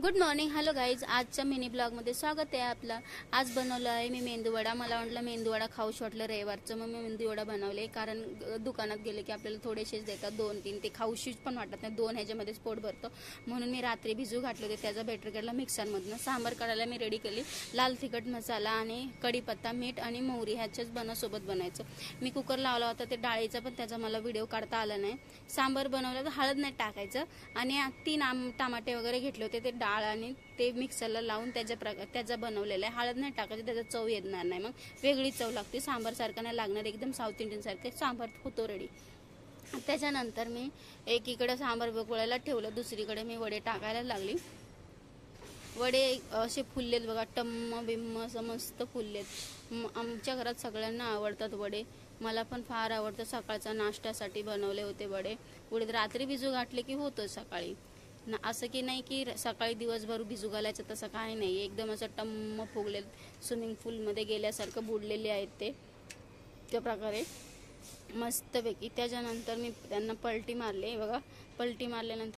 Good morning. Hello guys, आजच्या mini ब्लॉगमध्ये स्वागत आहे आपलं. आज बनवलं आहे मी मेंदूवडा. मला वाटलं मेंदूवडा खाऊशी वाटलं रविवारचं, मग मी मेंदूवडा बनवले. कारण दुकानात गेले की आपल्याला थोडेसेच देतात, 2-3. ते खाऊशीच पण वाटत नाही, 2 ह्याच्यामध्येच पोट भरतं. म्हणून मी रात्री भिजू घातले होते. त्याचा बॅटर काढला मिक्सरमधनं. सांबार काढायला मी रेडी केली. लाल तिखट मसाला आणि कढीपत्ता, मीठ आणि मोहरी ह्याच्याच सोबत बनायचं. मी कुकर लावला होता ते डाळीचा, पण त्याचा मला व्हिडिओ काढता आला नाही. सांबार बनवलं तर हळद नाही टाकायचं. आणि 3 टमाटे वगैरे घेतले होते, ते डाळ आणि ते मिक्सरला लावून त्याचा बनवलेला आहे. हळद नाही टाकायचं, त्याचा चव येणार नाही, मग वेगळी चव लागते. सांबार सारखं नाही लागणार, एकदम साऊथ इंडियन सारखे सांबार होतो रेडी. त्याच्यानंतर मी एकीकडे सांबार बघायला ठेवलं, दुसरीकडे मी वडे टाकायला लागली. वडे असे फुललेत बघा, टम्म बिम्म असं मस्त फुललेत. आमच्या घरात सगळ्यांना आवडतात वडे, मला पण फार आवडतं. सकाळचा नाश्त्यासाठी बनवले होते वडे. उडीद रात्री भिजू घातले की होतं सकाळी. असं की नाही की सकाळी दिवसभर भिजू घालायचं, तसं काही नाही. एकदम असं टम्म फुगले, स्विमिंग पूलमध्ये गेल्यासारखं बुडलेले आहेत ते, त्या प्रकारे मस्तपैकी. त्याच्यानंतर मी त्यांना पलटी मारले बघा. पलटी मारल्यानंतर